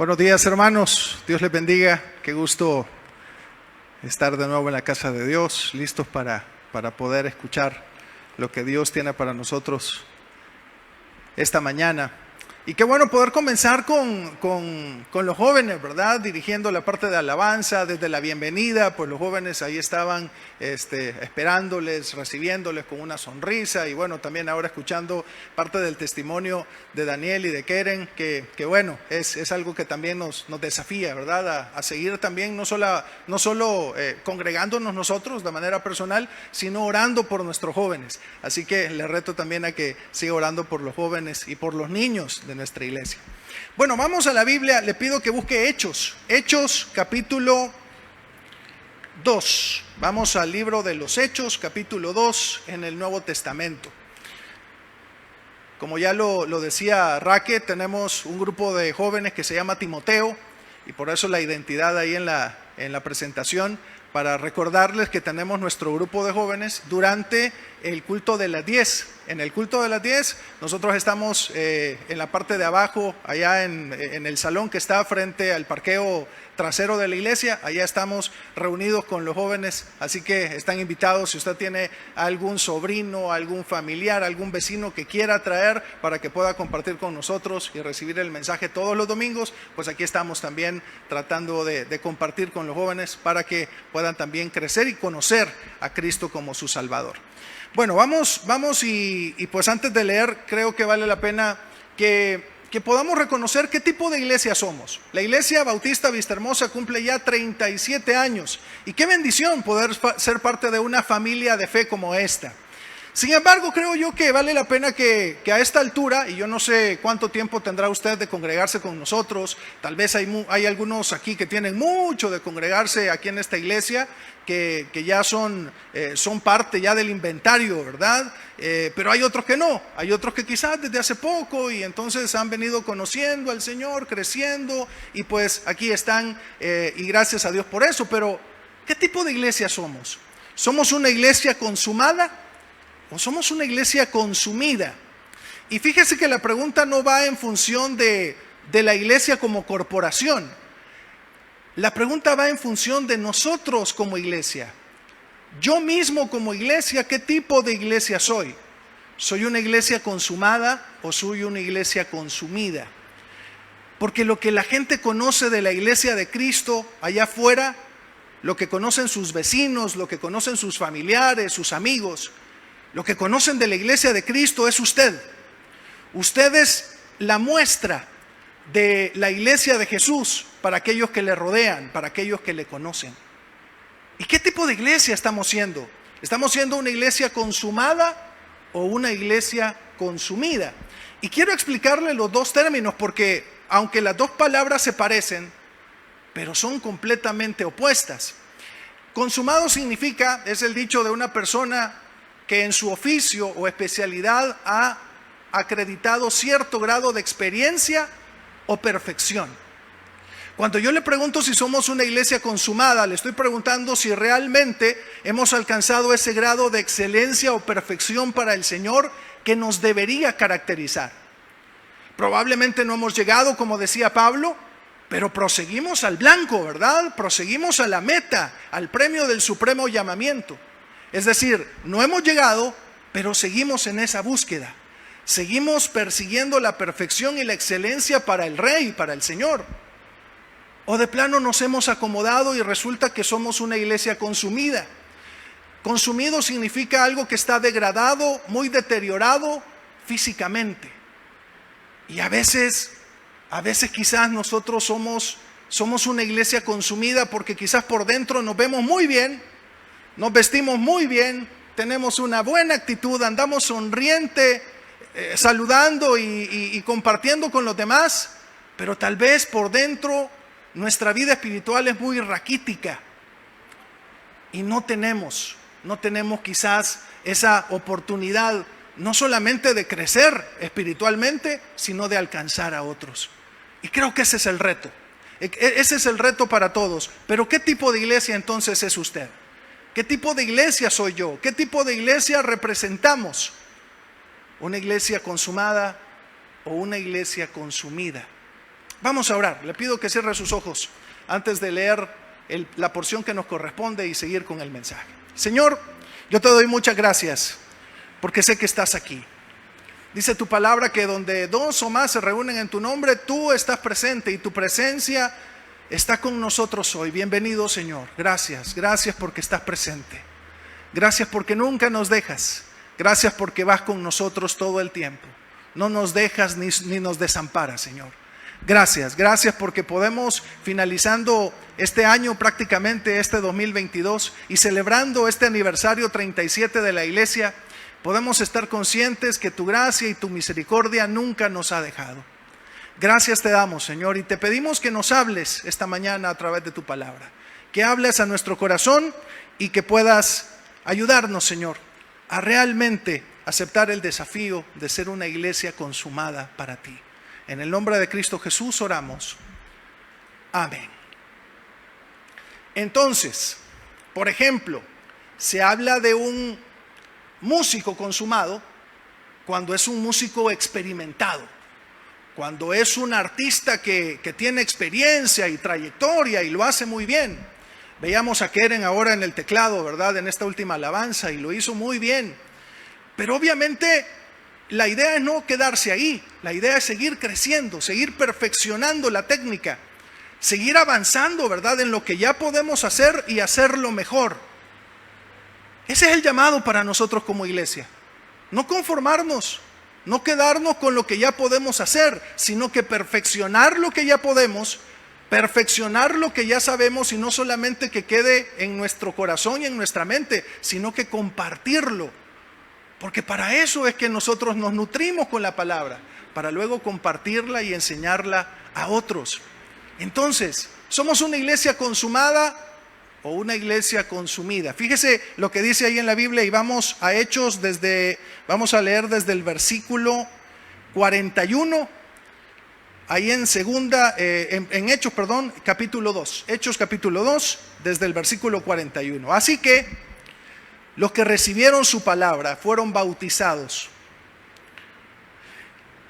Buenos días, hermanos. Dios les bendiga. Qué gusto estar de nuevo en la casa de Dios, listos para poder escuchar lo que Dios tiene para nosotros esta mañana. Y qué bueno poder comenzar con los jóvenes, ¿verdad? Dirigiendo la parte de alabanza, desde la bienvenida, pues los jóvenes ahí estaban esperándoles, recibiéndoles con una sonrisa. Y bueno, también ahora escuchando parte del testimonio de Daniel y de Keren, que bueno, es algo que también nos desafía, ¿verdad? A seguir también, no solo congregándonos nosotros de manera personal, sino orando por nuestros jóvenes. Así que les reto también a que siga orando por los jóvenes y por los niños de nuestra iglesia. Bueno, vamos a la Biblia. Le pido que busque Hechos capítulo 2. Vamos al libro de los Hechos, capítulo 2 en el Nuevo Testamento. Como ya lo decía Raque, tenemos un grupo de jóvenes que se llama Timoteo, y por eso la identidad ahí en la presentación, para recordarles que tenemos nuestro grupo de jóvenes durante el culto de las 10. En el culto de las 10 nosotros estamos en la parte de abajo, allá en el salón que está frente al parqueo trasero de la iglesia. Allá estamos reunidos con los jóvenes, así que están invitados. Si usted tiene algún sobrino, algún familiar, algún vecino que quiera traer para que pueda compartir con nosotros y recibir el mensaje todos los domingos, pues aquí estamos también tratando de compartir con los jóvenes para que puedan también crecer y conocer a Cristo como su Salvador. Bueno, vamos y pues antes de leer, creo que vale la pena que podamos reconocer qué tipo de iglesia somos. La Iglesia Bautista Vista Hermosa cumple ya 37 años y qué bendición poder ser parte de una familia de fe como esta. Sin embargo, creo yo que vale la pena que a esta altura, y yo no sé cuánto tiempo tendrá usted de congregarse con nosotros, tal vez hay algunos aquí que tienen mucho de congregarse aquí en esta iglesia, que ya son parte ya del inventario, ¿verdad? Pero hay otros que no, hay otros que quizás desde hace poco y entonces han venido conociendo al Señor, creciendo, y pues aquí están, y gracias a Dios por eso. Pero ¿qué tipo de iglesia somos? ¿Somos una iglesia consumada o somos una iglesia consumida? Y fíjese que la pregunta no va en función de la iglesia como corporación. La pregunta va en función de nosotros como iglesia. Yo mismo como iglesia, ¿qué tipo de iglesia soy? ¿Soy una iglesia consumada o soy una iglesia consumida? Porque lo que la gente conoce de la iglesia de Cristo allá afuera, lo que conocen sus vecinos, lo que conocen sus familiares, sus amigos, lo que conocen de la iglesia de Cristo es usted. Usted es la muestra de la iglesia de Jesús para aquellos que le rodean, para aquellos que le conocen. ¿Y qué tipo de iglesia estamos siendo? ¿Estamos siendo una iglesia consumada o una iglesia consumida? Y quiero explicarle los dos términos, porque aunque las dos palabras se parecen, pero son completamente opuestas. Consumado significa, es el dicho de una persona que en su oficio o especialidad ha acreditado cierto grado de experiencia o perfección. Cuando yo le pregunto si somos una iglesia consumada, le estoy preguntando si realmente hemos alcanzado ese grado de excelencia o perfección para el Señor que nos debería caracterizar. Probablemente no hemos llegado, como decía Pablo, pero proseguimos al blanco, ¿verdad? Proseguimos a la meta, al premio del supremo llamamiento. Es decir, no hemos llegado, pero seguimos en esa búsqueda. Seguimos persiguiendo la perfección y la excelencia para el Rey, para el Señor. O de plano nos hemos acomodado y resulta que somos una iglesia consumida. Consumido significa algo que está degradado, muy deteriorado físicamente. Y a veces quizás nosotros somos una iglesia consumida porque quizás por dentro nos vemos muy bien, nos vestimos muy bien, tenemos una buena actitud, andamos sonriente, saludando y compartiendo con los demás, pero tal vez por dentro nuestra vida espiritual es muy raquítica y no tenemos quizás esa oportunidad no solamente de crecer espiritualmente, sino de alcanzar a otros. Y creo que ese es el reto. Ese es el reto para todos. Pero ¿qué tipo de iglesia entonces es usted? ¿Qué tipo de iglesia soy yo? ¿Qué tipo de iglesia representamos? ¿Una iglesia consumada o una iglesia consumida? Vamos a orar. Le pido que cierre sus ojos antes de leer la porción que nos corresponde y seguir con el mensaje. Señor, yo te doy muchas gracias porque sé que estás aquí. Dice tu palabra que donde dos o más se reúnen en tu nombre, tú estás presente y tu presencia está con nosotros hoy. Bienvenido, Señor. Gracias porque estás presente. Gracias porque nunca nos dejas. Gracias porque vas con nosotros todo el tiempo. No nos dejas ni nos desamparas, Señor. Gracias porque podemos, finalizando este año prácticamente, este 2022, y celebrando este aniversario 37 de la iglesia, podemos estar conscientes que tu gracia y tu misericordia nunca nos ha dejado. Gracias te damos, Señor, y te pedimos que nos hables esta mañana a través de tu palabra, que hables a nuestro corazón y que puedas ayudarnos, Señor, a realmente aceptar el desafío de ser una iglesia consumada para ti. En el nombre de Cristo Jesús oramos. Amén. Entonces, por ejemplo, se habla de un músico consumado cuando es un músico experimentado, cuando es un artista que tiene experiencia y trayectoria y lo hace muy bien. Veíamos a Keren ahora en el teclado, ¿verdad? En esta última alabanza, y lo hizo muy bien. Pero obviamente la idea es no quedarse ahí, la idea es seguir creciendo, seguir perfeccionando la técnica, seguir avanzando, ¿verdad?, en lo que ya podemos hacer y hacerlo mejor. Ese es el llamado para nosotros como iglesia. No conformarnos, no quedarnos con lo que ya podemos hacer, sino que perfeccionar lo que ya podemos, perfeccionar lo que ya sabemos, y no solamente que quede en nuestro corazón y en nuestra mente, sino que compartirlo. Porque para eso es que nosotros nos nutrimos con la palabra, para luego compartirla y enseñarla a otros. Entonces, ¿somos una iglesia consumada o una iglesia consumida? Fíjese lo que dice ahí en la Biblia, y vamos a Hechos vamos a leer desde el versículo 41, ahí en Hechos, capítulo 2. Hechos capítulo 2, desde el versículo 41. Así que los que recibieron su palabra fueron bautizados,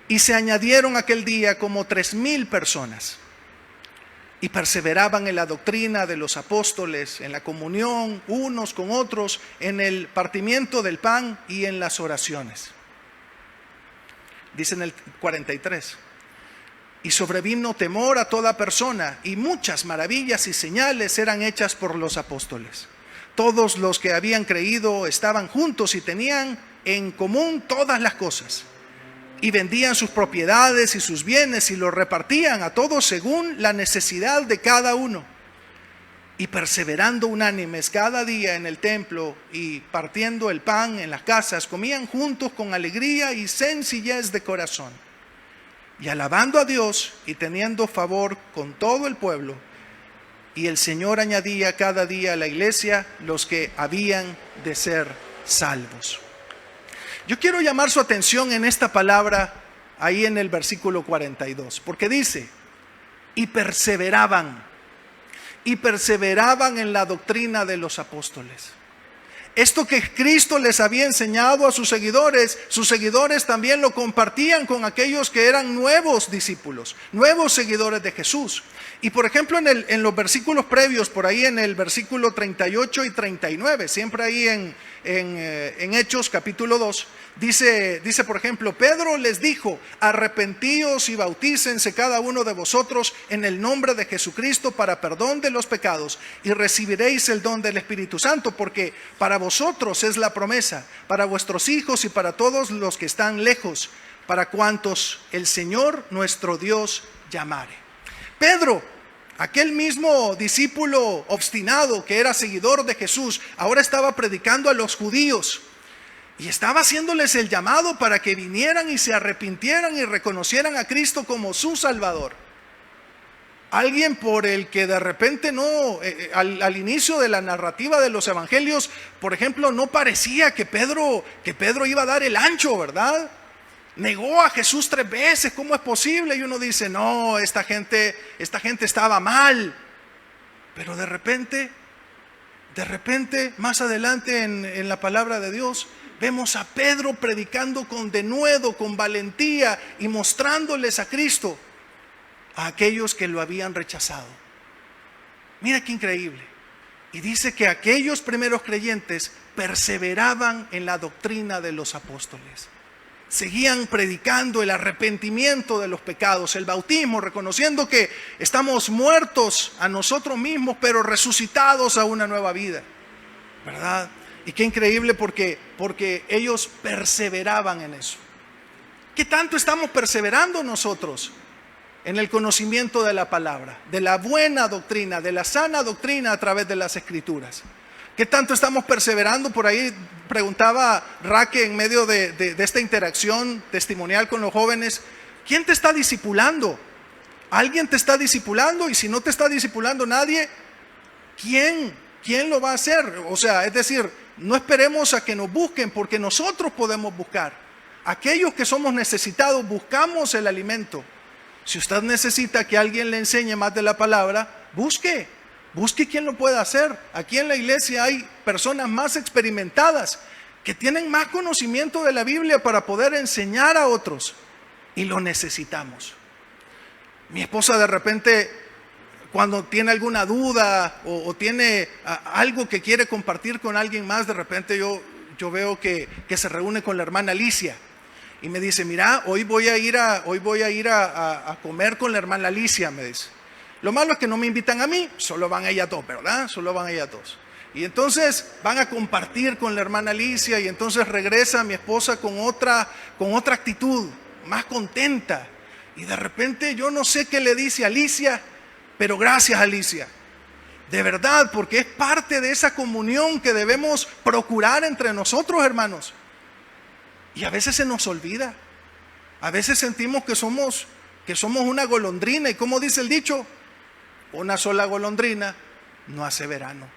y se añadieron aquel día como 3,000 personas, y perseveraban en la doctrina de los apóstoles, en la comunión unos con otros, en el partimiento del pan y en las oraciones. Dice en el 43, y sobrevino temor a toda persona, y muchas maravillas y señales eran hechas por los apóstoles. Todos los que habían creído estaban juntos y tenían en común todas las cosas, y vendían sus propiedades y sus bienes y los repartían a todos según la necesidad de cada uno. Y perseverando unánimes cada día en el templo y partiendo el pan en las casas, comían juntos con alegría y sencillez de corazón, y alabando a Dios y teniendo favor con todo el pueblo. Y el Señor añadía cada día a la iglesia los que habían de ser salvos. Yo quiero llamar su atención en esta palabra ahí en el versículo 42, porque dice, y perseveraban en la doctrina de los apóstoles. Esto que Cristo les había enseñado a sus seguidores también lo compartían con aquellos que eran nuevos discípulos, nuevos seguidores de Jesús. Y por ejemplo en los versículos previos, por ahí en el versículo 38 y 39, siempre ahí en Hechos capítulo 2, dice por ejemplo, Pedro les dijo, arrepentíos y bautícense cada uno de vosotros en el nombre de Jesucristo para perdón de los pecados, y recibiréis el don del Espíritu Santo, porque para vosotros es la promesa, para vuestros hijos y para todos los que están lejos, para cuantos el Señor nuestro Dios llamare. Pedro, aquel mismo discípulo obstinado que era seguidor de Jesús, ahora estaba predicando a los judíos y estaba haciéndoles el llamado para que vinieran y se arrepintieran y reconocieran a Cristo como su Salvador. Alguien por el que de repente al inicio de la narrativa de los evangelios, por ejemplo, no parecía que Pedro iba a dar el ancho, ¿verdad? Negó a Jesús 3 veces, ¿cómo es posible? Y uno dice, no, esta gente estaba mal. Pero de repente, más adelante en la palabra de Dios, vemos a Pedro predicando con denuedo, con valentía y mostrándoles a Cristo. a aquellos que lo habían rechazado. Mira qué increíble. Y dice que aquellos primeros creyentes perseveraban en la doctrina de los apóstoles. Seguían predicando el arrepentimiento de los pecados, el bautismo, reconociendo que estamos muertos a nosotros mismos, pero resucitados a una nueva vida, ¿verdad? Y qué increíble porque ellos perseveraban en eso. ¿Qué tanto estamos perseverando nosotros en el conocimiento de la palabra, de la buena doctrina, de la sana doctrina a través de las Escrituras? ¿Qué tanto estamos perseverando? Por ahí preguntaba Raque en medio de esta interacción testimonial con los jóvenes, ¿quién te está discipulando? ¿Alguien te está discipulando? Y si no te está discipulando nadie, ¿quién lo va a hacer? O sea, es decir, no esperemos a que nos busquen, porque nosotros podemos buscar. Aquellos que somos necesitados buscamos el alimento. Si usted necesita que alguien le enseñe más de la palabra, busque quién lo pueda hacer. Aquí en la iglesia hay personas más experimentadas que tienen más conocimiento de la Biblia para poder enseñar a otros, y lo necesitamos. Mi esposa de repente, cuando tiene alguna duda o tiene algo que quiere compartir con alguien más, de repente yo veo que se reúne con la hermana Alicia y me dice, mira, hoy voy a ir a comer con la hermana Alicia, me dice. Lo malo es que no me invitan a mí, solo van ella dos, ¿verdad? Solo van ella dos. Y entonces van a compartir con la hermana Alicia, y entonces regresa mi esposa con otra actitud, más contenta. Y de repente yo no sé qué le dice a Alicia, pero gracias, Alicia. De verdad, porque es parte de esa comunión que debemos procurar entre nosotros, hermanos. Y a veces se nos olvida. A veces sentimos que somos una golondrina. ¿Y como dice el dicho? Una sola golondrina no hace verano.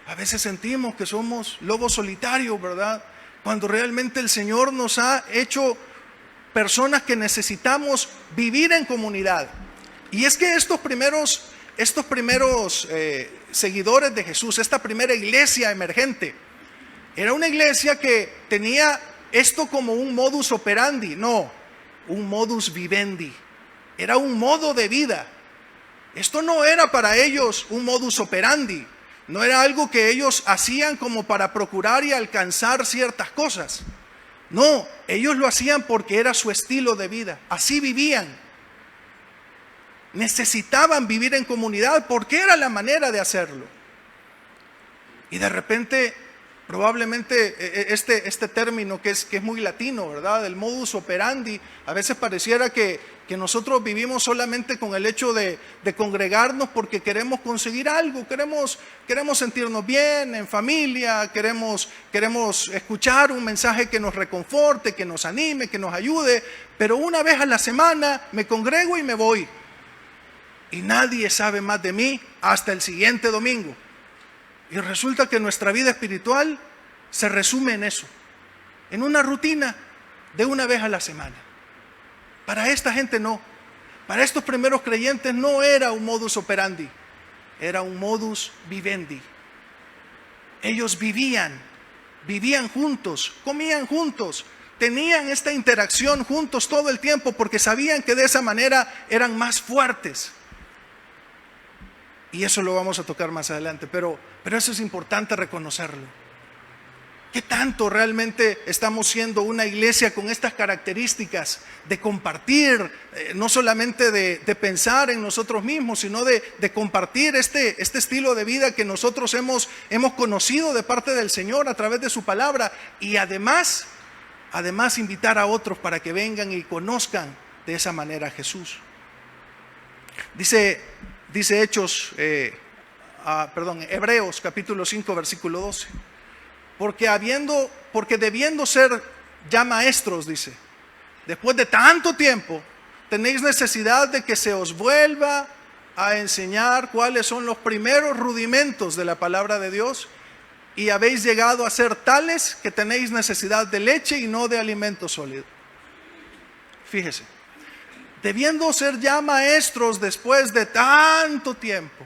A veces sentimos que somos lobos solitarios, ¿verdad? Cuando realmente el Señor nos ha hecho personas que necesitamos vivir en comunidad. Y es que estos primeros seguidores de Jesús, esta primera iglesia emergente, era una iglesia que tenía esto como un modus operandi, no, un modus vivendi. Era un modo de vida. Esto no era para ellos un modus operandi, no era algo que ellos hacían como para procurar y alcanzar ciertas cosas. No, ellos lo hacían porque era su estilo de vida, así vivían. Necesitaban vivir en comunidad porque era la manera de hacerlo. Y de repente, probablemente este término que es muy latino, ¿verdad? El modus operandi, a veces pareciera que nosotros vivimos solamente con el hecho de congregarnos porque queremos conseguir algo, queremos sentirnos bien en familia, queremos escuchar un mensaje que nos reconforte, que nos anime, que nos ayude, pero una vez a la semana me congrego y me voy. Y nadie sabe más de mí hasta el siguiente domingo. Y resulta que nuestra vida espiritual se resume en eso, en una rutina de una vez a la semana. Para esta gente no. Para estos primeros creyentes no era un modus operandi, era un modus vivendi. Ellos vivían juntos, comían juntos, tenían esta interacción juntos todo el tiempo porque sabían que de esa manera eran más fuertes. Y eso lo vamos a tocar más adelante, pero eso es importante reconocerlo. ¿Qué tanto realmente estamos siendo una iglesia con estas características de compartir, no solamente de pensar en nosotros mismos, sino de compartir este estilo de vida que nosotros hemos conocido de parte del Señor a través de su palabra, y además invitar a otros para que vengan y conozcan de esa manera a Jesús? Dice Hebreos capítulo 5 versículo 12. Porque debiendo ser ya maestros, dice, después de tanto tiempo, tenéis necesidad de que se os vuelva a enseñar cuáles son los primeros rudimentos de la palabra de Dios, y habéis llegado a ser tales que tenéis necesidad de leche y no de alimento sólido. Fíjese, debiendo ser ya maestros después de tanto tiempo.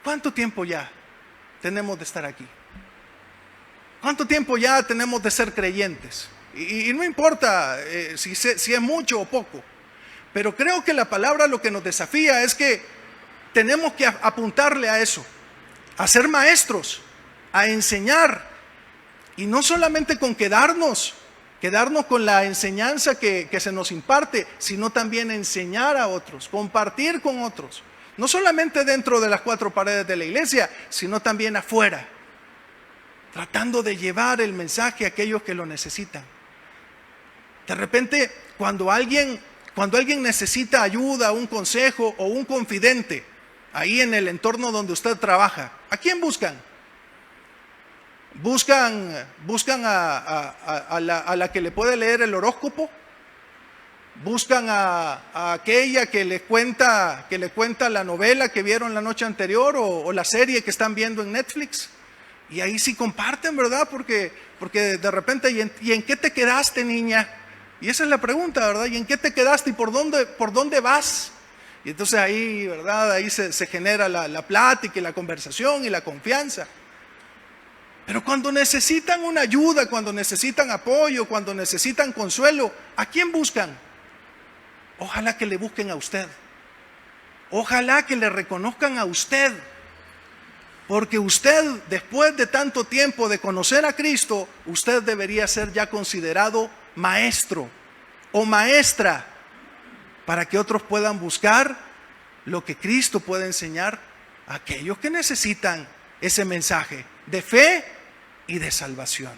¿Cuánto tiempo ya tenemos de estar aquí? ¿Cuánto tiempo ya tenemos de ser creyentes? Y no importa si es mucho o poco, Pero creo que la palabra lo que nos desafía es que tenemos que apuntarle a eso, a ser maestros, a enseñar, y no solamente con quedarnos con la enseñanza que se nos imparte, sino también enseñar a otros, compartir con otros, no solamente dentro de las cuatro paredes de la iglesia, sino también afuera, tratando de llevar el mensaje a aquellos que lo necesitan. De repente, cuando alguien necesita ayuda, un consejo o un confidente, ahí en el entorno donde usted trabaja, ¿a quién buscan? ¿Buscan a la que le puede leer el horóscopo? ¿Buscan a aquella que le cuenta la novela que vieron la noche anterior o la serie que están viendo en Netflix? Y ahí sí comparten, ¿verdad? Porque de repente, ¿y en qué te quedaste, niña? Y esa es la pregunta, ¿verdad? ¿Y en qué te quedaste y por dónde vas? Y entonces ahí, ¿verdad? Ahí se genera la plática y la conversación y la confianza. Pero cuando necesitan una ayuda, cuando necesitan apoyo, cuando necesitan consuelo, ¿a quién buscan? Ojalá que le busquen a usted. Ojalá que le reconozcan a usted. Porque usted, después de tanto tiempo de conocer a Cristo, usted debería ser ya considerado maestro o maestra para que otros puedan buscar lo que Cristo puede enseñar a aquellos que necesitan ese mensaje de fe y de salvación.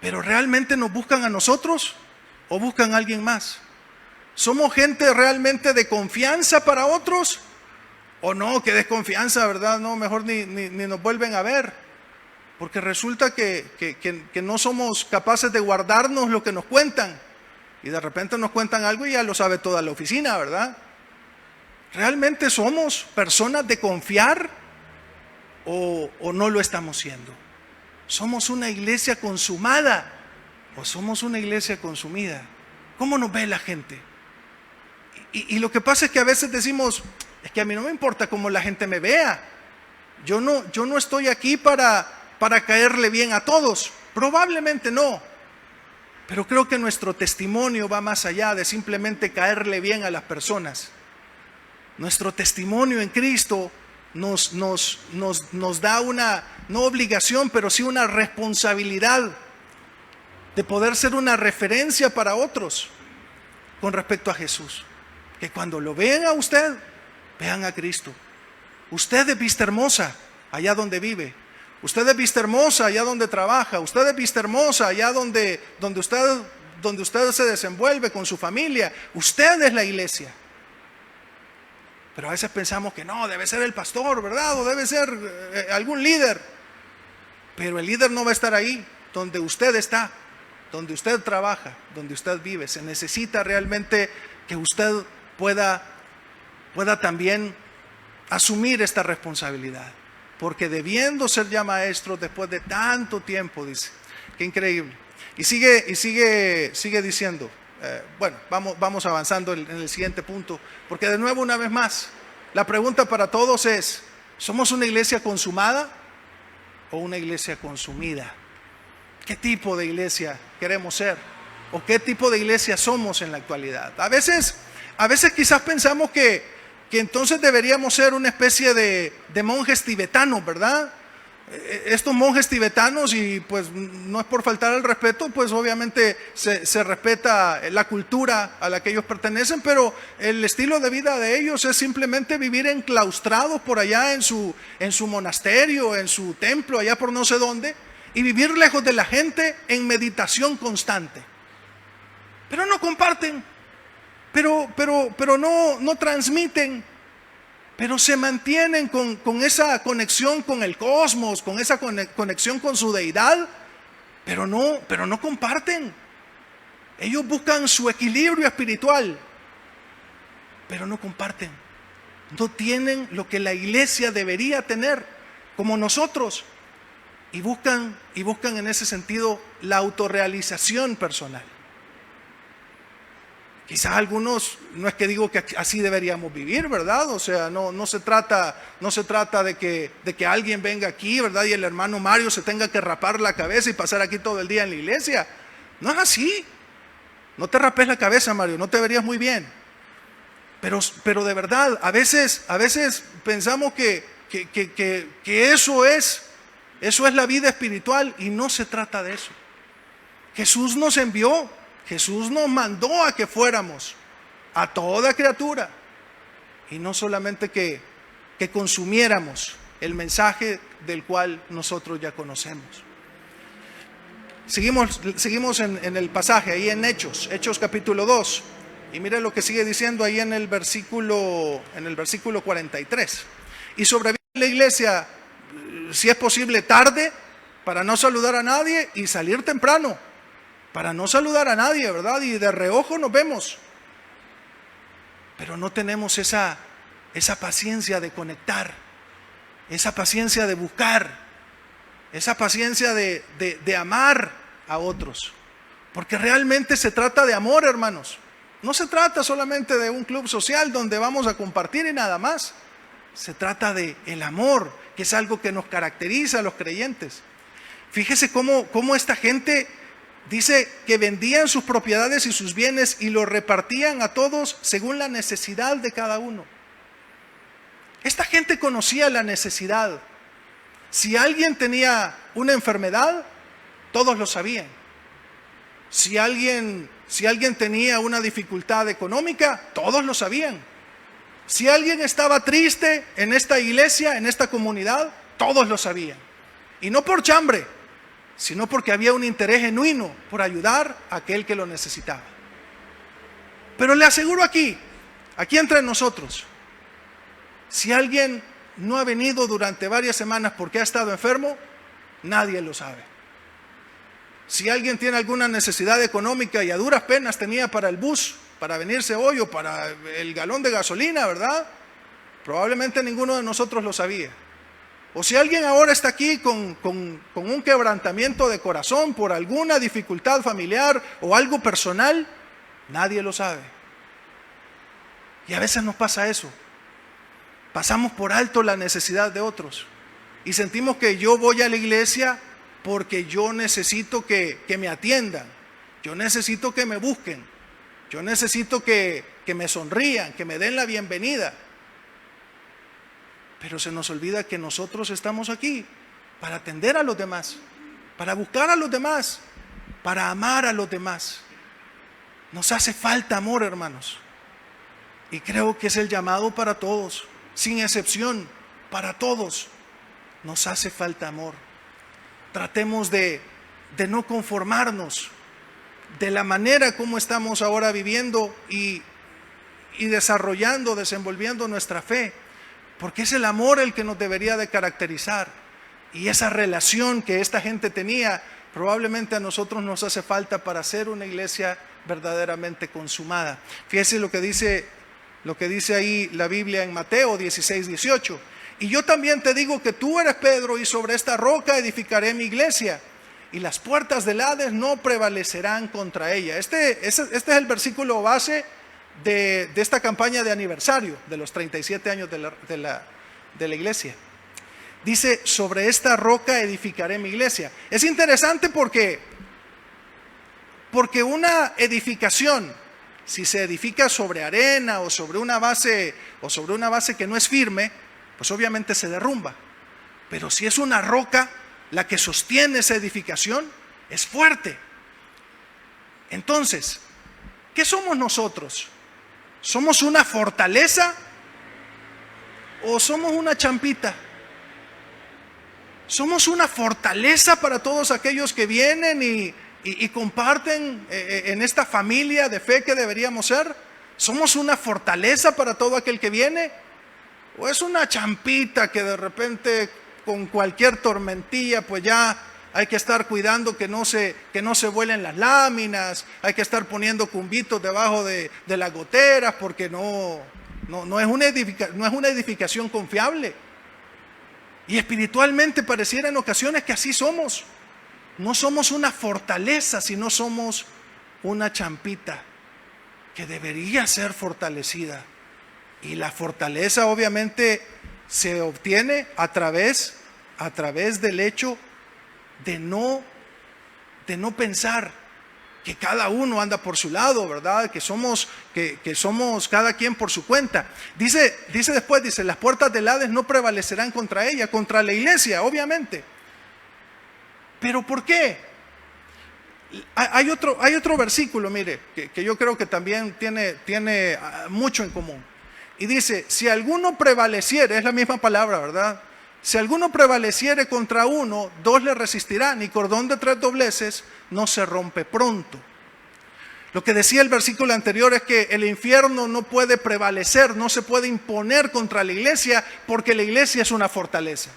Pero ¿realmente nos buscan a nosotros o buscan a alguien más? ¿Somos gente realmente de confianza para otros? ¿O no? Qué desconfianza, ¿verdad? No, mejor ni nos vuelven a ver. Porque resulta que no somos capaces de guardarnos lo que nos cuentan. Y de repente nos cuentan algo y ya lo sabe toda la oficina, ¿verdad? ¿Realmente somos personas de confiar o no lo estamos siendo? ¿Somos una iglesia consumada o somos una iglesia consumida? ¿Cómo nos ve la gente? Y lo que pasa es que a veces decimos, es que a mí no me importa cómo la gente me vea. Yo no estoy aquí para caerle bien a todos. Probablemente no. Pero creo que nuestro testimonio va más allá de simplemente caerle bien a las personas. Nuestro testimonio en Cristo nos da una, no obligación, pero sí una responsabilidad de poder ser una referencia para otros con respecto a Jesús. Que cuando lo vean a usted, vean a Cristo. Usted es Vista Hermosa, allá donde vive. Usted es Vista Hermosa, allá donde trabaja. Usted es Vista Hermosa, allá donde usted se desenvuelve con su familia. Usted es la iglesia. Pero a veces pensamos que no, debe ser el pastor, ¿verdad? O debe ser algún líder. Pero el líder no va a estar ahí, donde usted está, donde usted trabaja, donde usted vive. Se necesita realmente que usted pueda también asumir esta responsabilidad. Porque debiendo ser ya maestro después de tanto tiempo, dice. Qué increíble. Y sigue diciendo. Bueno, vamos avanzando en el siguiente punto. Porque de nuevo, una vez más, la pregunta para todos es, ¿somos una iglesia consumada o una iglesia consumida? ¿Qué tipo de iglesia queremos ser? ¿O qué tipo de iglesia somos en la actualidad? A veces quizás pensamos que entonces deberíamos ser una especie de monjes tibetanos, ¿verdad? Estos monjes tibetanos, y pues no es por faltar al respeto, pues obviamente se respeta la cultura a la que ellos pertenecen, pero el estilo de vida de ellos es simplemente vivir enclaustrados por allá en su monasterio, en su templo, allá por no sé dónde, y vivir lejos de la gente en meditación constante. Pero no comparten, pero no transmiten. Pero se mantienen con esa conexión con el cosmos, con esa conexión con su deidad, pero no comparten. Ellos buscan su equilibrio espiritual, pero no comparten. No tienen lo que la iglesia debería tener, como nosotros, y buscan en ese sentido la autorrealización personal. Quizás algunos, no es que digo que así deberíamos vivir, ¿verdad? O sea, no se trata de que alguien venga aquí, ¿verdad? Y el hermano Mario se tenga que rapar la cabeza y pasar aquí todo el día en la iglesia. No es así. No te rapes la cabeza, Mario, no te verías muy bien. Pero de verdad, a veces pensamos que eso es la vida espiritual, y no se trata de eso. Jesús nos envió, Jesús nos mandó a que fuéramos a toda criatura, y no solamente que consumiéramos el mensaje del cual nosotros ya conocemos. Seguimos en el pasaje, ahí en Hechos capítulo 2. Y mire lo que sigue diciendo ahí en el versículo 43. Y sobreviene la iglesia, si es posible, tarde, para no saludar a nadie, y salir temprano, para no saludar a nadie, ¿verdad? Y de reojo nos vemos. Pero no tenemos esa paciencia de conectar, esa paciencia de buscar, esa paciencia de amar a otros. Porque realmente se trata de amor, hermanos. No se trata solamente de un club social donde vamos a compartir y nada más. Se trata de el amor, que es algo que nos caracteriza a los creyentes. Fíjese cómo esta gente dice que vendían sus propiedades y sus bienes y los repartían a todos según la necesidad de cada uno. Esta gente conocía la necesidad. Si alguien tenía una enfermedad, todos lo sabían. Si alguien tenía una dificultad económica, todos lo sabían. Si alguien estaba triste en esta iglesia, en esta comunidad, todos lo sabían. Y no por chambre, sino porque había un interés genuino por ayudar a aquel que lo necesitaba. Pero le aseguro aquí entre nosotros, si alguien no ha venido durante varias semanas porque ha estado enfermo, nadie lo sabe. Si alguien tiene alguna necesidad económica y a duras penas tenía para el bus, para venirse hoy, o para el galón de gasolina, ¿verdad? Probablemente ninguno de nosotros lo sabía. O si alguien ahora está aquí con un quebrantamiento de corazón por alguna dificultad familiar o algo personal, nadie lo sabe. Y a veces nos pasa eso. Pasamos por alto la necesidad de otros y sentimos que yo voy a la iglesia porque yo necesito que me atiendan, yo necesito que me busquen, yo necesito que me sonrían, que me den la bienvenida. Pero se nos olvida que nosotros estamos aquí para atender a los demás, para buscar a los demás, para amar a los demás. Nos hace falta amor, hermanos. Y creo que es el llamado para todos, sin excepción, para todos. Nos hace falta amor. Tratemos de no conformarnos de la manera como estamos ahora viviendo y desenvolviendo nuestra fe, porque es el amor el que nos debería de caracterizar, y esa relación que esta gente tenía probablemente a nosotros nos hace falta para ser una iglesia verdaderamente consumada. Fíjese lo que dice ahí la Biblia en Mateo 16:18. Y yo también te digo que tú eres Pedro, y sobre esta roca edificaré mi iglesia, y las puertas del Hades no prevalecerán contra ella. Este es el versículo base de esta campaña de aniversario de los 37 años de la iglesia. Dice, sobre esta roca edificaré mi iglesia. Es interesante porque una edificación, si se edifica sobre arena o sobre una base que no es firme, pues obviamente se derrumba. Pero si es una roca la que sostiene esa edificación, es fuerte. Entonces, ¿qué somos nosotros? ¿Somos una fortaleza o somos una champita? ¿Somos una fortaleza para todos aquellos que vienen y comparten en esta familia de fe que deberíamos ser? ¿Somos una fortaleza para todo aquel que viene? ¿O es una champita que de repente con cualquier tormentilla pues ya hay que estar cuidando que no se vuelen las láminas, hay que estar poniendo cumbitos debajo de las goteras porque no es una edificación confiable? Y espiritualmente pareciera en ocasiones que así somos. No somos una fortaleza, sino somos una champita que debería ser fortalecida. Y la fortaleza obviamente se obtiene a través del hecho de no pensar que cada uno anda por su lado, ¿verdad? Que somos cada quien por su cuenta. Dice después, las puertas del Hades no prevalecerán contra ella, contra la iglesia, obviamente. ¿Pero por qué? Hay otro versículo, mire, que yo creo que también tiene mucho en común. Y dice, si alguno prevaleciere, es la misma palabra, ¿verdad? Si alguno prevaleciere contra uno, dos le resistirán, y cordón de 3 dobleces no se rompe pronto. Lo que decía el versículo anterior es que el infierno no puede prevalecer, no se puede imponer contra la iglesia, porque la iglesia es una fortaleza.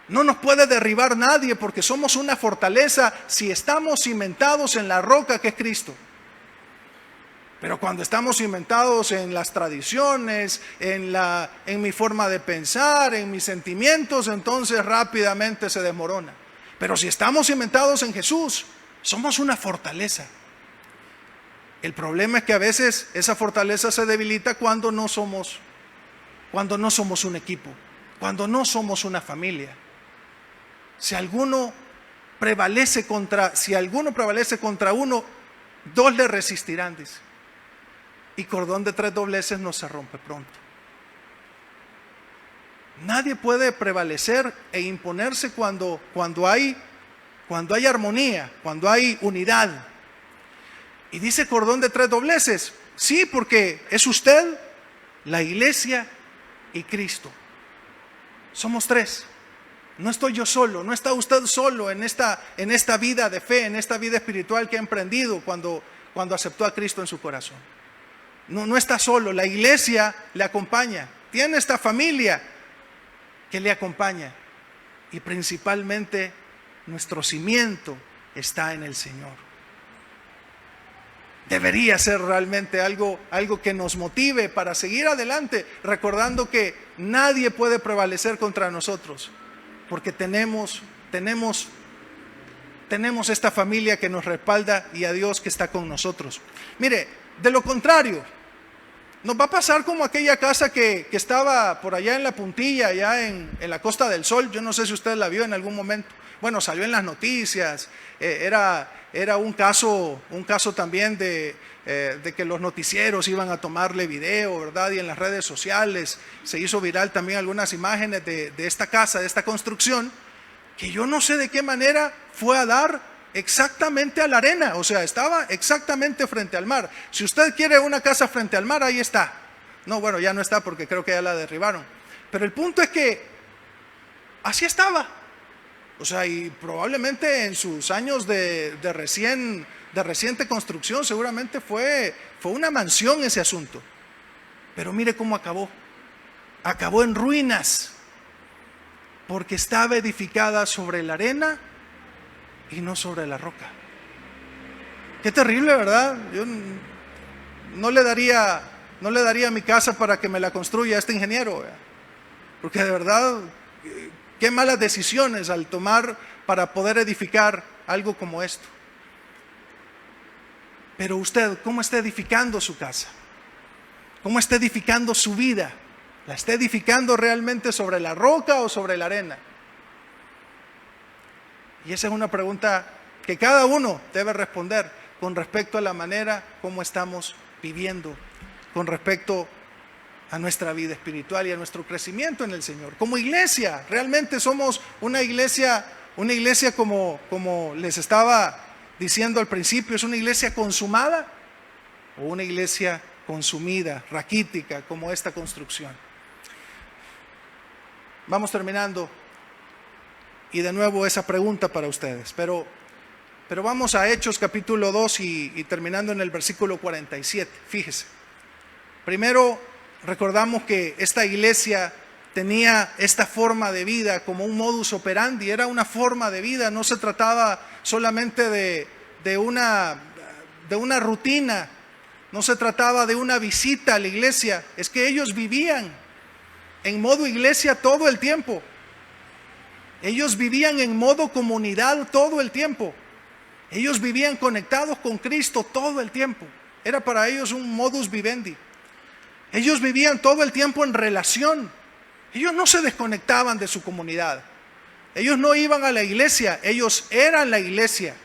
No nos puede derribar nadie, porque somos una fortaleza si estamos cimentados en la roca que es Cristo. Pero cuando estamos cimentados en las tradiciones, en mi forma de pensar, en mis sentimientos, entonces rápidamente se desmorona. Pero si estamos cimentados en Jesús, somos una fortaleza. El problema es que a veces esa fortaleza se debilita cuando no somos un equipo, cuando no somos una familia. Si alguno prevalece contra uno, dos le resistirán, dice. Y cordón de 3 dobleces no se rompe pronto. Nadie puede prevalecer e imponerse cuando hay armonía, cuando hay unidad. Y dice cordón de 3 dobleces. Sí, porque es usted, la iglesia y Cristo. Somos 3. No estoy yo solo, no está usted solo en esta vida de fe, en esta vida espiritual que ha emprendido cuando aceptó a Cristo en su corazón. No está solo, la iglesia le acompaña, tiene esta familia que le acompaña, y principalmente nuestro cimiento está en el Señor. Debería ser realmente algo que nos motive para seguir adelante, recordando que nadie puede prevalecer contra nosotros, porque tenemos esta familia que nos respalda y a Dios que está con nosotros. Mire, de lo contrario, nos va a pasar como aquella casa que estaba por allá en la puntilla, allá en la Costa del Sol. Yo no sé si usted la vio en algún momento. Bueno, salió en las noticias. Era un caso también de que los noticieros iban a tomarle video, ¿verdad? Y en las redes sociales se hizo viral también algunas imágenes de esta casa, de esta construcción, que yo no sé de qué manera fue a dar exactamente a la arena, o sea, estaba exactamente frente al mar. Si usted quiere una casa frente al mar, ahí está. No, bueno, ya no está porque creo que ya la derribaron. Pero el punto es que así estaba. O sea, y probablemente en sus años de reciente construcción, seguramente fue una mansión ese asunto. Pero mire cómo acabó. Acabó en ruinas, porque estaba edificada sobre la arena y no sobre la roca. Qué terrible, ¿verdad? Yo no le daría mi casa para que me la construya este ingeniero, ¿verdad? Porque de verdad, qué malas decisiones al tomar para poder edificar algo como esto. Pero usted, ¿cómo está edificando su casa? ¿Cómo está edificando su vida? ¿La está edificando realmente sobre la roca o sobre la arena? Y esa es una pregunta que cada uno debe responder con respecto a la manera como estamos viviendo, con respecto a nuestra vida espiritual y a nuestro crecimiento en el Señor. Como iglesia, realmente somos una iglesia como les estaba diciendo al principio, ¿es una iglesia consumada o una iglesia consumida, raquítica, como esta construcción? Vamos terminando. Y de nuevo esa pregunta para ustedes, pero vamos a Hechos capítulo 2 y terminando en el versículo 47, fíjese. Primero recordamos que esta iglesia tenía esta forma de vida como un modus operandi, era una forma de vida, no se trataba solamente de una rutina, no se trataba de una visita a la iglesia, es que ellos vivían en modo iglesia todo el tiempo. Ellos vivían en modo comunidad todo el tiempo. Ellos vivían conectados con Cristo todo el tiempo. Era para ellos un modus vivendi. Ellos vivían todo el tiempo en relación. Ellos no se desconectaban de su comunidad. Ellos no iban a la iglesia, ellos eran la iglesia.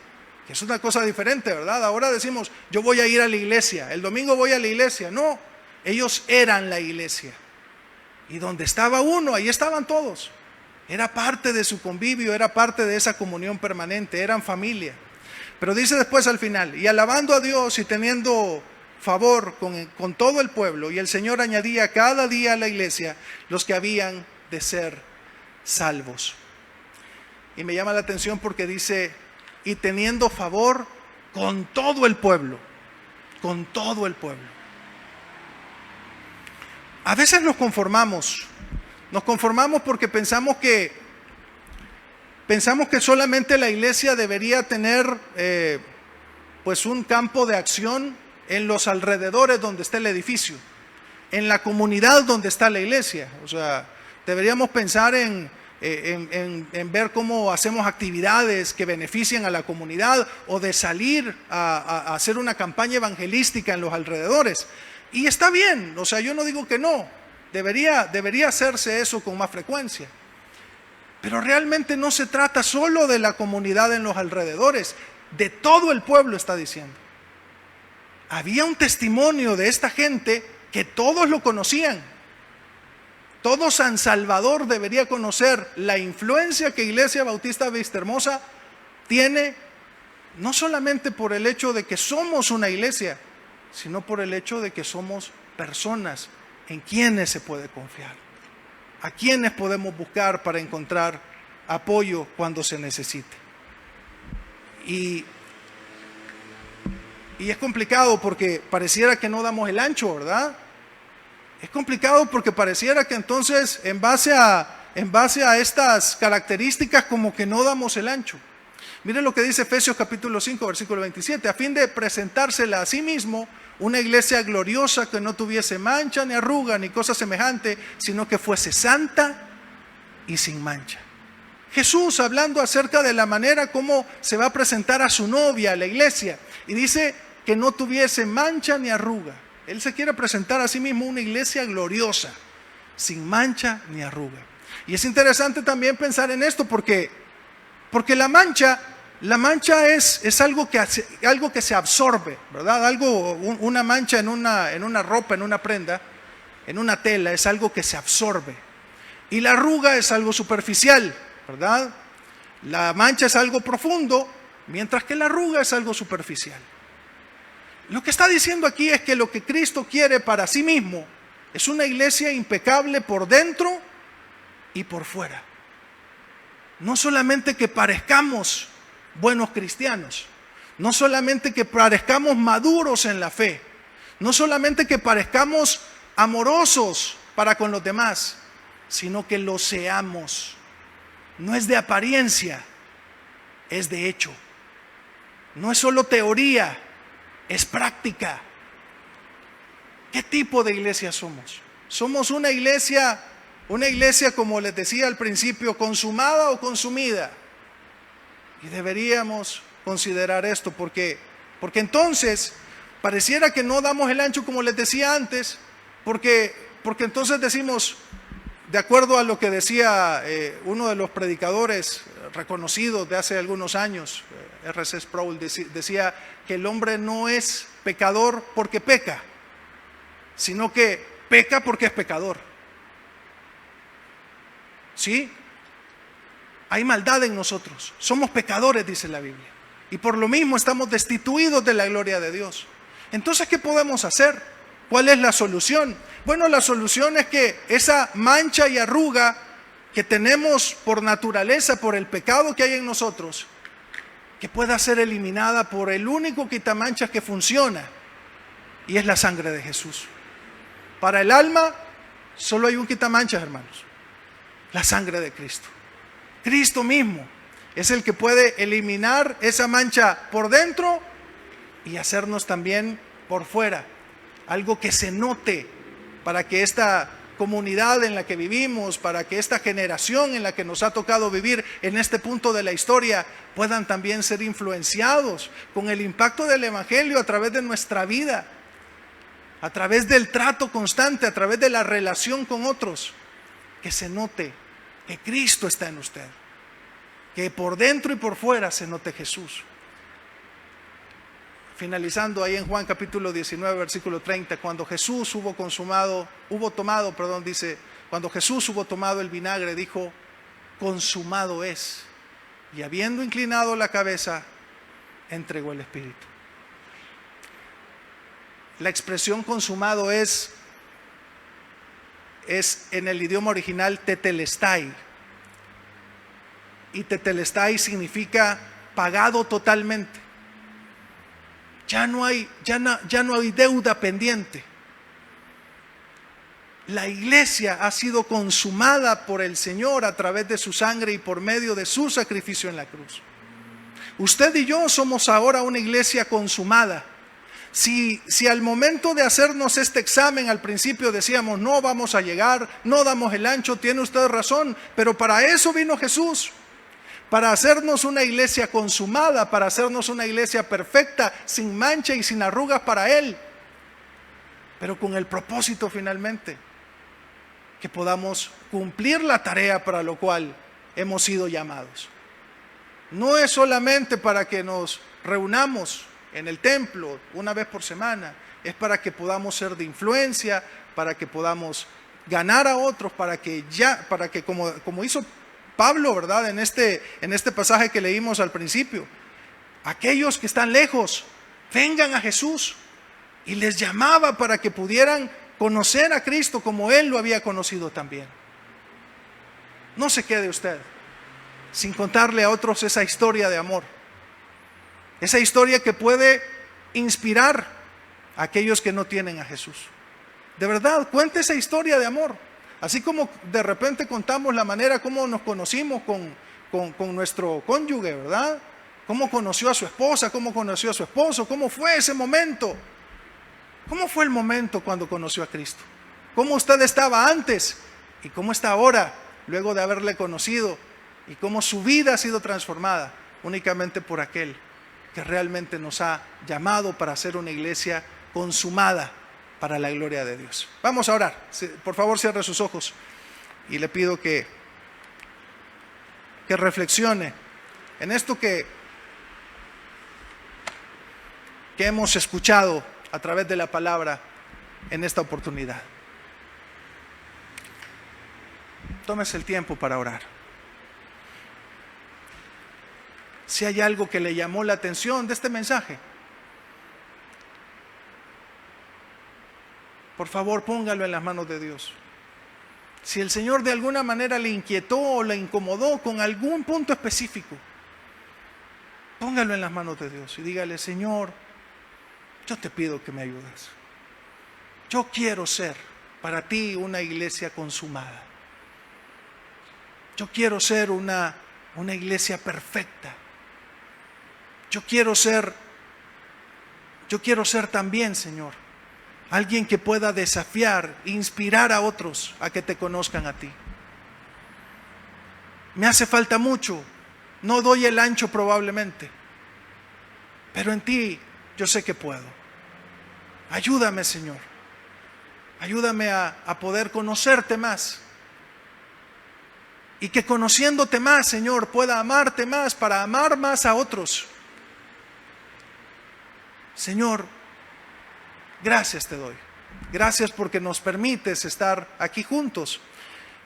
que es una cosa diferente, ¿verdad? Ahora decimos, yo voy a ir a la iglesia, el domingo voy a la iglesia. No, ellos eran la iglesia. Y donde estaba uno, ahí estaban todos. Era parte de su convivio, era parte de esa comunión permanente, eran familia. Pero dice después al final, y alabando a Dios y teniendo favor con todo el pueblo, y el Señor añadía cada día a la iglesia los que habían de ser salvos. Y me llama la atención porque dice, y teniendo favor con todo el pueblo, con todo el pueblo. A veces nos conformamos porque pensamos que solamente la iglesia debería tener pues un campo de acción en los alrededores donde está el edificio, en la comunidad donde está la iglesia. O sea, deberíamos pensar en ver cómo hacemos actividades que beneficien a la comunidad, o de salir a hacer una campaña evangelística en los alrededores. Y está bien, o sea, yo no digo que no, debería hacerse eso con más frecuencia. Pero realmente no se trata solo de la comunidad en los alrededores, de todo el pueblo está diciendo. Había un testimonio de esta gente que todos lo conocían. Todo San Salvador debería conocer la influencia que Iglesia Bautista Vistahermosa tiene, no solamente por el hecho de que somos una iglesia, sino por el hecho de que somos personas en quienes se puede confiar, a quienes podemos buscar para encontrar apoyo cuando se necesite. Y es complicado porque pareciera que no damos el ancho, ¿verdad? Es complicado porque pareciera que entonces en base a estas características como que no damos el ancho. Miren lo que dice Efesios capítulo 5, versículo 27, a fin de presentársela a sí mismo una iglesia gloriosa que no tuviese mancha ni arruga ni cosa semejante, sino que fuese santa y sin mancha. Jesús hablando acerca de la manera como se va a presentar a su novia, a la iglesia, y dice que no tuviese mancha ni arruga. Él se quiere presentar a sí mismo una iglesia gloriosa, sin mancha ni arruga. Y es interesante también pensar en esto porque la mancha es algo que se absorbe, ¿verdad? Una mancha en una ropa, en una prenda, en una tela, es algo que se absorbe. Y la arruga es algo superficial, ¿verdad? La mancha es algo profundo, mientras que la arruga es algo superficial. Lo que está diciendo aquí es que lo que Cristo quiere para sí mismo es una iglesia impecable por dentro y por fuera. No solamente que parezcamos buenos cristianos, no solamente que parezcamos maduros en la fe, no solamente que parezcamos amorosos para con los demás, sino que lo seamos. No es de apariencia, es de hecho. No es solo teoría, es práctica. ¿Qué tipo de iglesia somos? ¿Somos una iglesia, como les decía al principio, consumada o consumida? Y deberíamos considerar esto porque entonces pareciera que no damos el ancho, como les decía antes, porque entonces decimos, de acuerdo a lo que decía uno de los predicadores reconocidos de hace algunos años, R.C. Sproul, decía que el hombre no es pecador porque peca, sino que peca porque es pecador. ¿Sí? Hay maldad en nosotros, somos pecadores, dice la Biblia, y por lo mismo estamos destituidos de la gloria de Dios. Entonces, ¿qué podemos hacer? ¿Cuál es la solución? Bueno, la solución es que esa mancha y arruga que tenemos por naturaleza, por el pecado que hay en nosotros, que pueda ser eliminada por el único quitamanchas que funciona, y es la sangre de Jesús. Para el alma solo hay un quitamanchas, hermanos: la sangre de Cristo. Cristo mismo es el que puede eliminar esa mancha por dentro y hacernos también por fuera algo que se note, para que esta comunidad en la que vivimos, para que esta generación en la que nos ha tocado vivir en este punto de la historia, puedan también ser influenciados con el impacto del Evangelio a través de nuestra vida, a través del trato constante, a través de la relación con otros, que se note que Cristo está en usted, que por dentro y por fuera se note Jesús. finalizando ahí en Juan capítulo 19, versículo 30, cuando Jesús cuando Jesús hubo tomado el vinagre, dijo, consumado es. Y habiendo inclinado la cabeza, entregó el Espíritu. La expresión consumado es en el idioma original tetelestai. Y tetelestai significa pagado totalmente. Ya no hay deuda pendiente. La iglesia ha sido consumada por el Señor a través de su sangre y por medio de su sacrificio en la cruz. Usted y yo somos ahora una iglesia consumada. Si al momento de hacernos este examen al principio decíamos no vamos a llegar, no damos el ancho, tiene usted razón, pero para eso vino Jesús. Para hacernos una iglesia consumada, para hacernos una iglesia perfecta, sin mancha y sin arrugas para Él. Pero con el propósito finalmente, que podamos cumplir la tarea para lo cual hemos sido llamados. No es solamente para que nos reunamos en el templo una vez por semana, es para que podamos ser de influencia, para que podamos ganar a otros, para que como hizo Pablo, ¿verdad? En este pasaje que leímos al principio, aquellos que están lejos, vengan a Jesús, y les llamaba para que pudieran conocer a Cristo como Él lo había conocido también. No se quede usted sin contarle a otros esa historia de amor, esa historia que puede inspirar a aquellos que no tienen a Jesús. De verdad, cuente esa historia de amor. Así como de repente contamos la manera como nos conocimos con nuestro cónyuge, ¿verdad? Cómo conoció a su esposa, cómo conoció a su esposo, cómo fue ese momento. ¿Cómo fue el momento cuando conoció a Cristo? ¿Cómo usted estaba antes y cómo está ahora, luego de haberle conocido? Y cómo su vida ha sido transformada únicamente por aquel que realmente nos ha llamado para ser una iglesia consumada para la gloria de Dios. Vamos a orar. Por favor, cierre sus ojos y le pido que reflexione en esto que hemos escuchado a través de la palabra en esta oportunidad. Tómese el tiempo para orar. Si hay algo que le llamó la atención de este mensaje, por favor póngalo en las manos de Dios. Si el Señor de alguna manera le inquietó o le incomodó con algún punto específico, póngalo en las manos de Dios y dígale, Señor, yo te pido que me ayudes. Yo quiero ser para ti una iglesia consumada. Yo quiero ser una iglesia perfecta. Yo quiero ser también, Señor, alguien que pueda desafiar, inspirar a otros a que te conozcan a ti. Me hace falta mucho, no doy el ancho probablemente, pero en ti yo sé que puedo. Ayúdame, Señor. Ayúdame a poder conocerte más. Y que conociéndote más, Señor, pueda amarte más para amar más a otros. Señor, gracias te doy. Gracias porque nos permites estar aquí juntos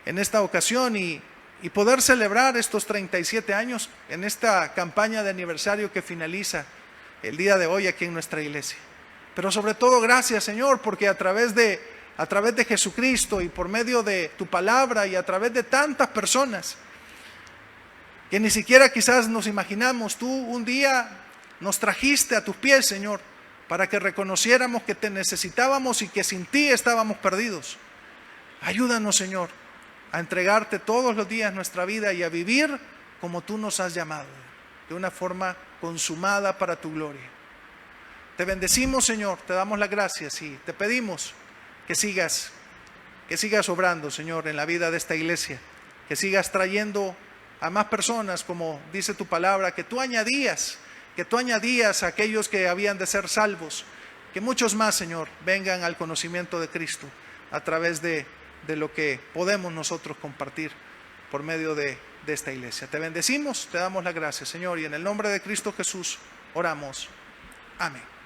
en esta ocasión y poder celebrar estos 37 años en esta campaña de aniversario que finaliza el día de hoy aquí en nuestra iglesia. Pero sobre todo gracias, Señor, porque a través de Jesucristo y por medio de tu palabra y a través de tantas personas que ni siquiera quizás nos imaginamos, tú un día nos trajiste a tus pies, Señor, para que reconociéramos que te necesitábamos y que sin ti estábamos perdidos. Ayúdanos, Señor, a entregarte todos los días nuestra vida y a vivir como tú nos has llamado, de una forma consumada para tu gloria. Te bendecimos, Señor, te damos las gracias y te pedimos que sigas obrando, Señor, en la vida de esta iglesia, que sigas trayendo a más personas, como dice tu palabra, que tú añadías a aquellos que habían de ser salvos, que muchos más, Señor, vengan al conocimiento de Cristo a través de lo que podemos nosotros compartir por medio de esta iglesia. Te bendecimos, te damos las gracias, Señor, y en el nombre de Cristo Jesús oramos. Amén.